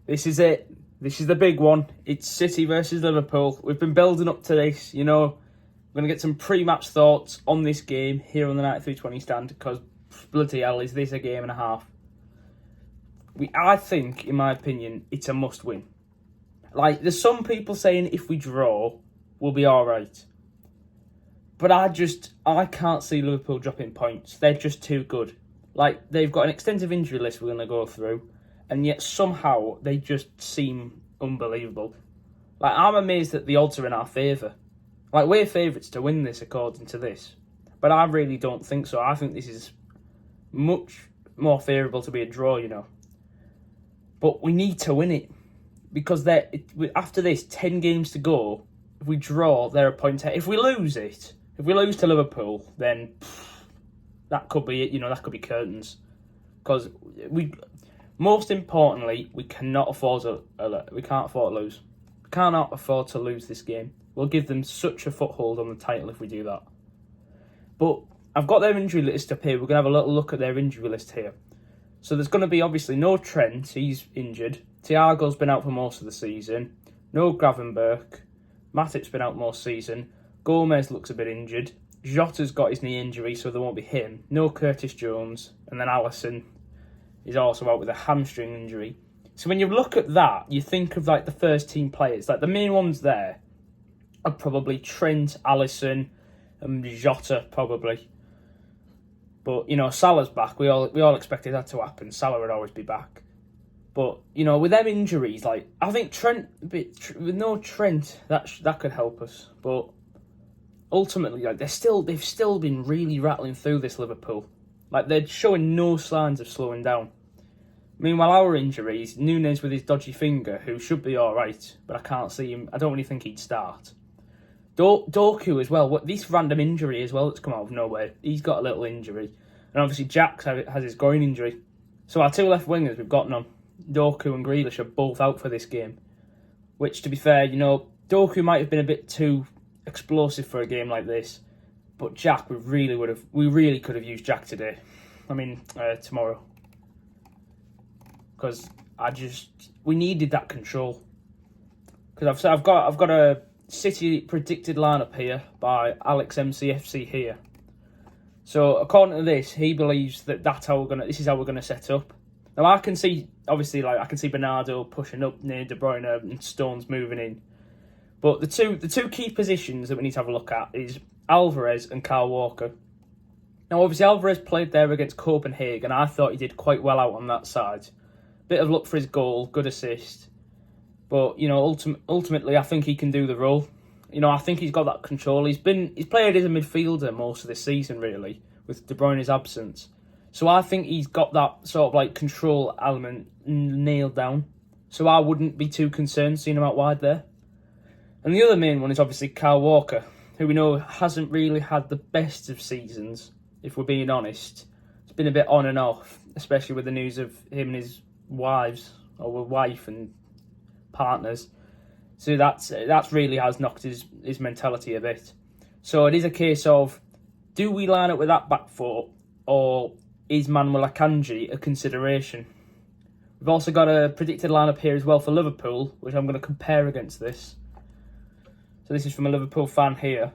This is it. This is the big one. It's City versus Liverpool. We've been building up to this, you know. We're going to get some pre-match thoughts on this game here on the 9320 stand because bloody hell, is this a game and a half? I think, in my opinion, it's a must-win. Like, there's some people saying if we draw, we'll be all right. But I can't see Liverpool dropping points. They're just too good. Like, they've got an extensive injury list we're going to go through, and yet somehow they just seem unbelievable. Like, I'm amazed that the odds are in our favour. Like, we're favourites to win this according to this. But I really don't think so. I think this is much more favourable to be a draw, you know. But we need to win it. Because after this, 10 games to go, if we draw, they're a point ahead. If we lose to Liverpool, then that could be it, you know, that could be curtains. Because most importantly, we cannot afford to lose. We cannot afford to lose this game. We'll give them such a foothold on the title if we do that. But I've got their injury list up here. We're going to have a little look at their injury list here. So there's going to be obviously no Trent, he's injured. Thiago's been out for most of the season. No Gravenberch. Matip's been out most season. Gomez looks a bit injured. Jota's got his knee injury, so there won't be him. No Curtis Jones. And then Alisson is also out with a hamstring injury. So when you look at that, you think of like the first team players. Like the main ones there are probably Trent, Alisson, and Jota probably. But, you know, Salah's back. We all expected that to happen. Salah would always be back. But, you know, with them injuries, like, I think Trent, with no Trent, that could help us. But ultimately, like, they've still been really rattling through this Liverpool. Like, they're showing no signs of slowing down. Meanwhile, our injuries, Núñez with his dodgy finger, who should be all right, but I can't see him. I don't really think he'd start. Doku as well. This random injury as well that's come out of nowhere. He's got a little injury. And obviously Jack has his groin injury. So our two left wingers, we've got none. Doku and Grealish are both out for this game. Which, to be fair, you know, Doku might have been a bit too explosive for a game like this. But Jack, we really could have used Jack today. I mean, tomorrow. Because we needed that control. Because I've got a City predicted lineup here by Alex MCFC here. So according to this, he believes that this is how we're gonna set up. Now I can see I can see Bernardo pushing up near De Bruyne and Stones moving in. But the two key positions that we need to have a look at is Alvarez and Kyle Walker. Now obviously Alvarez played there against Copenhagen. I thought he did quite well out on that side. Bit of luck for his goal, good assist. But, you know, ultimately, I think he can do the role. You know, I think he's got that control. He's played as a midfielder most of this season, really, with De Bruyne's absence. So I think he's got that sort of, like, control element nailed down. So I wouldn't be too concerned seeing him out wide there. And the other main one is obviously Kyle Walker, who we know hasn't really had the best of seasons, if we're being honest. It's been a bit on and off, especially with the news of him and his wife and partners, so that's really has knocked his mentality a bit. So it is a case of, do we line up with that back foot, or is Manuel Akanji a consideration? We've also got a predicted lineup here as well for Liverpool, which I'm going to compare against this. So this is from a Liverpool fan here,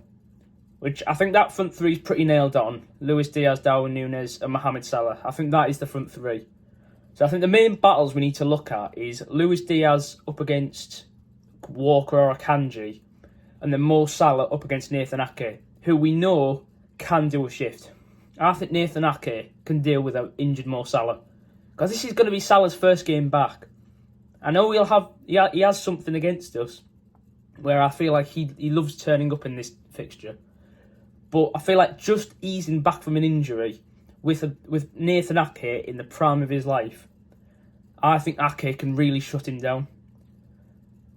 which I think that front three is pretty nailed on. Luis Diaz, Darwin Núñez and Mohamed Salah. I think that is the front three. So I think the main battles we need to look at is Luis Diaz up against Walker or Akanji, and then Mo Salah up against Nathan Ake, who we know can do a shift. I think Nathan Ake can deal with an injured Mo Salah, because this is going to be Salah's first game back. I know he has something against us, where I feel like he loves turning up in this fixture, but I feel like just easing back from an injury with Nathan Ake in the prime of his life, I think Ake can really shut him down.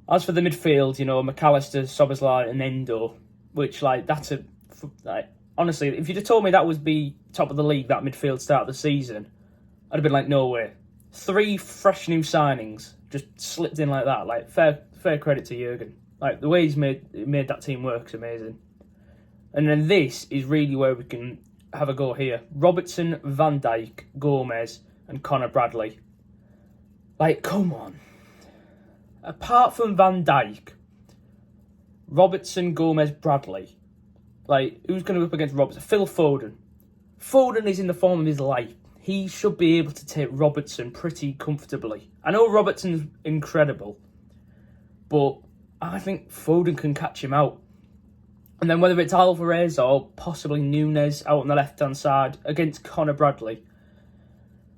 As for the midfield, you know, McAllister, Szoboszlai and Endo, which, like, honestly, if you'd have told me that would be top of the league, that midfield start of the season, I'd have been like, no way. 3 fresh new signings just slipped in like that. Like, fair credit to Jurgen. Like, the way he's made that team work is amazing. And then this is really where we can have a go here. Robertson, Van Dijk, Gomez and Connor Bradley. Like, come on. apart from Van Dijk, Robertson, Gomez, Bradley, like, who's going to go up against Robertson? Phil Foden. Foden is in the form of his life. He should be able to take Robertson pretty comfortably. I know Robertson's incredible, but I think Foden can catch him out. And then whether it's Alvarez or possibly Nunes out on the left-hand side against Conor Bradley.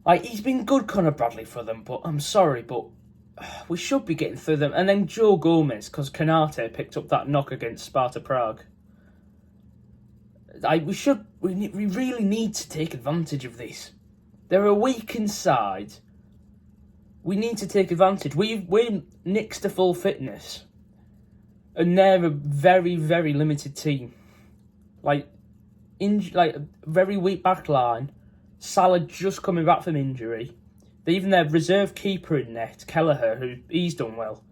Like, he's been good, Conor Bradley, for them, but I'm sorry, but we should be getting through them. And then Joe Gomez, because Canate picked up that knock against Sparta Prague. Like, we really need to take advantage of this. They're a weakened side. We need to take advantage. We're next to full fitness. And they're a very, very limited team. Like a very weak back line. Salah just coming back from injury. Even their reserve keeper in net, Kelleher, he's done well.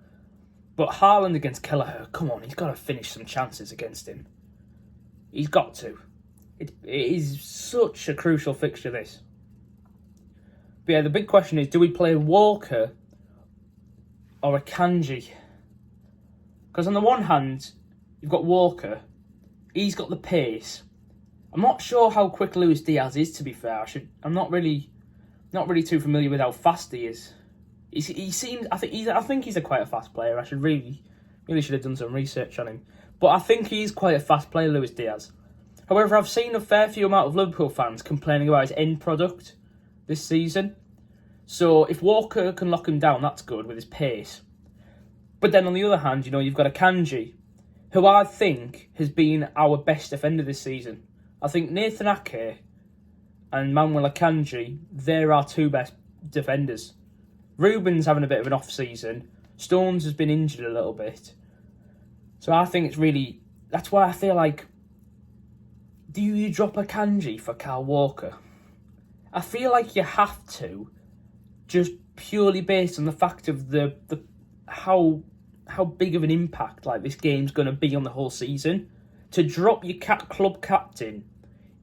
But Haaland against Kelleher, come on, he's got to finish some chances against him. He's got to. It is such a crucial fixture, this. But yeah, the big question is, do we play Walker or a Kanji? Because on the one hand, you've got Walker. He's got the pace. I'm not sure how quick Luis Diaz is, to be fair. I'm not really too familiar with how fast he is. He seems. I think he's quite a fast player. I should really should have done some research on him. But I think he's quite a fast player, Luis Diaz. However, I've seen a fair few amount of Liverpool fans complaining about his end product this season. So if Walker can lock him down, that's good with his pace. But then on the other hand, you've got a Kanji, who I think has been our best defender this season. I think Nathan Ake and Manuel Akanji, they're our two best defenders. Ruben's having a bit of an off-season. Stones has been injured a little bit. So I think it's really... That's why I feel like... Do you drop Akanji for Kyle Walker? I feel like you have to, just purely based on the fact of the how big of an impact like this game's going to be on the whole season. To drop your club captain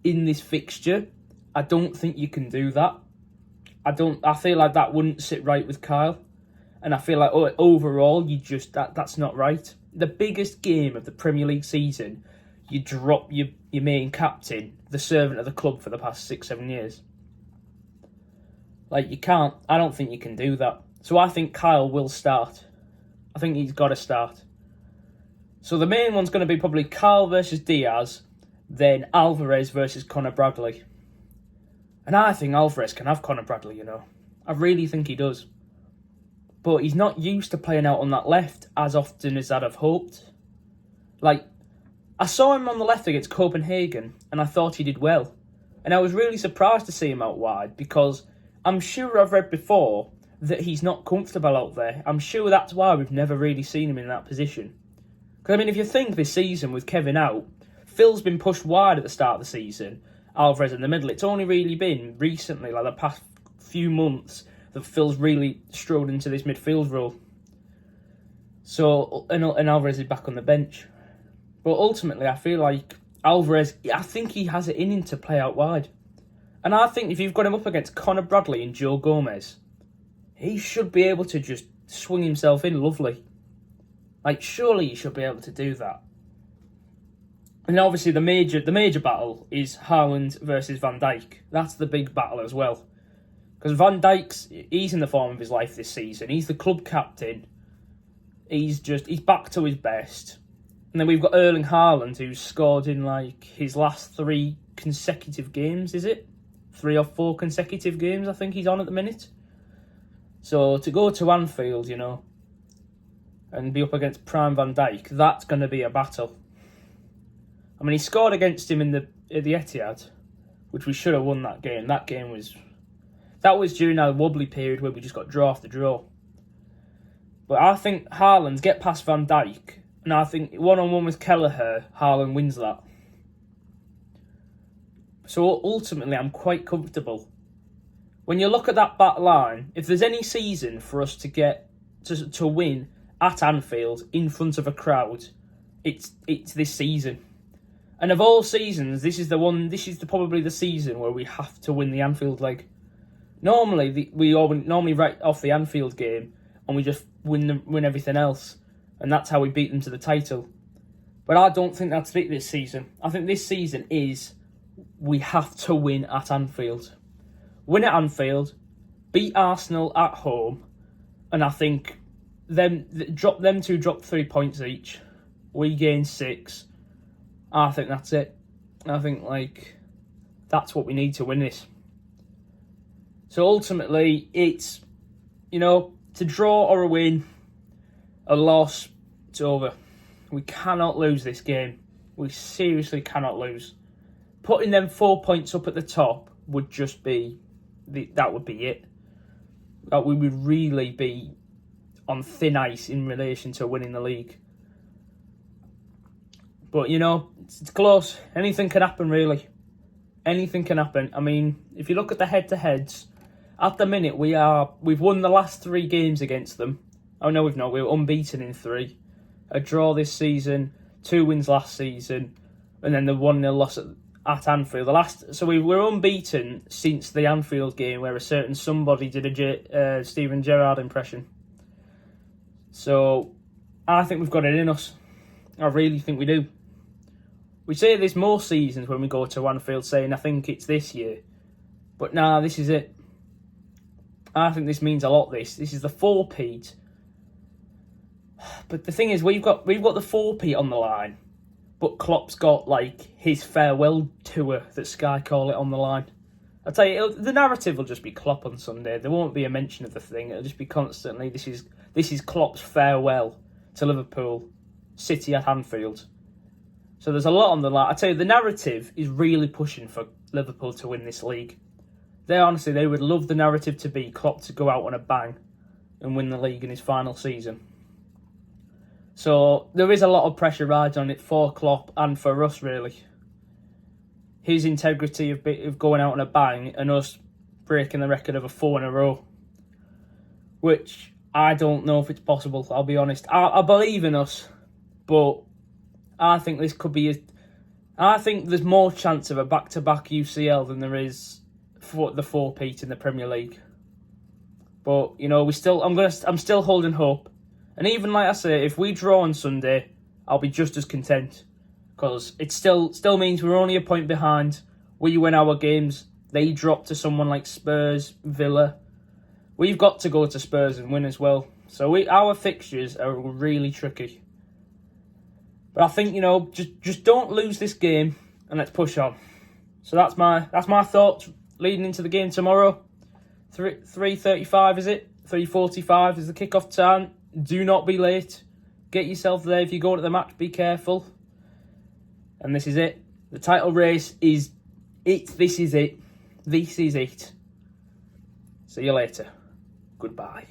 in this fixture, I don't think you can do that. I feel like that wouldn't sit right with Kyle. And I feel like overall, that's not right. The biggest game of the Premier League season, you drop your main captain, the servant of the club for the past 6-7 years. Like, you can't. I don't think you can do that. So I think Kyle will start. I think he's got to start. So the main one's going to be probably Kyle versus Diaz, then Alvarez versus Conor Bradley. And I think Alvarez can have Conor Bradley, I really think he does. But he's not used to playing out on that left as often as I'd have hoped. Like, I saw him on the left against Copenhagen, and I thought he did well. And I was really surprised to see him out wide, because I'm sure I've read before that he's not comfortable out there. I'm sure that's why we've never really seen him in that position. Because, if you think this season with Kevin out, Phil's been pushed wide at the start of the season, Alvarez in the middle. It's only really been recently, like the past few months, that Phil's really strode into this midfield role. So, and Alvarez is back on the bench. But ultimately, I feel like Alvarez, I think he has it in him to play out wide. And I think if you've got him up against Conor Bradley and Joe Gomez, he should be able to just swing himself in lovely. Like, surely he should be able to do that. And obviously the major battle is Haaland versus Van Dijk. That's the big battle as well. Because Van Dijk's, he's in the form of his life this season. He's the club captain. He's back to his best. And then we've got Erling Haaland, who's scored in like his last 3 consecutive games, is it? 3 or 4 consecutive games I think he's on at the minute. So to go to Anfield, and be up against Prime Van Dijk, that's going to be a battle. I mean, he scored against him at the Etihad, which we should have won that game. That was during our wobbly period where we just got draw after draw. But I think Haaland get past Van Dijk, and I think one-on-one with Kelleher, Haaland wins that. So ultimately, I'm quite comfortable. When you look at that back line, if there's any season for us to get to win at Anfield in front of a crowd, it's this season. And of all seasons, this is probably the season where we have to win the Anfield leg. Normally, we normally write off the Anfield game and we just win everything else. And that's how we beat them to the title. But I don't think that's it this season. I think this season is we have to win at Anfield. Win at Anfield, beat Arsenal at home, and I think them two drop 3 points each. We gain 6. I think that's it. I think that's what we need to win this. So ultimately, it's to draw or a win, a loss, it's over. We cannot lose this game. We seriously cannot lose. Putting them 4 points up at the top would just be that would be it. That we would really be on thin ice in relation to winning the league. But it's close. Anything can happen, really. Anything can happen. I mean, if you look at the head-to-heads, at the minute we've won the last 3 games against them. Oh no, we've not. We were unbeaten in 3. A draw this season, 2 wins last season, and then the 1-0 loss at Anfield. So we were unbeaten since the Anfield game, where a certain somebody did a Steven Gerrard impression. So I think we've got it in us. I really think we do. We say this more seasons when we go to Anfield, saying I think it's this year, but nah, this is it. I think this means a lot. This is the 4-peat. But the thing is, we've got the 4-peat on the line, but Klopp's got his farewell tour that Sky call it on the line. I tell you, the narrative will just be Klopp on Sunday. There won't be a mention of the thing. It'll just be constantly this is Klopp's farewell to Liverpool, City at Anfield. So there's a lot on the line. I tell you, the narrative is really pushing for Liverpool to win this league. They would love the narrative to be Klopp to go out on a bang and win the league in his final season. So there is a lot of pressure riding on it for Klopp and for us, really. His integrity of going out on a bang and us breaking the record of a 4 in a row. Which I don't know if it's possible, I'll be honest. I believe in us, but I think this could be I think there's more chance of a back-to-back UCL than there is for the 4-peat in the Premier League. But I'm still holding hope. And even like I say, if we draw on Sunday, I'll be just as content. Because it still means we're only a point behind. We win our games. They drop to someone like Spurs, Villa. We've got to go to Spurs and win as well. So our fixtures are really tricky. But I think, just don't lose this game and let's push on. So that's my thoughts leading into the game tomorrow. 3:35 is it? 3:45 is the kickoff time. Do not be late. Get yourself there. If you go to the match, be careful. And this is it. The title race is it. This is it. This is it. See you later. Goodbye.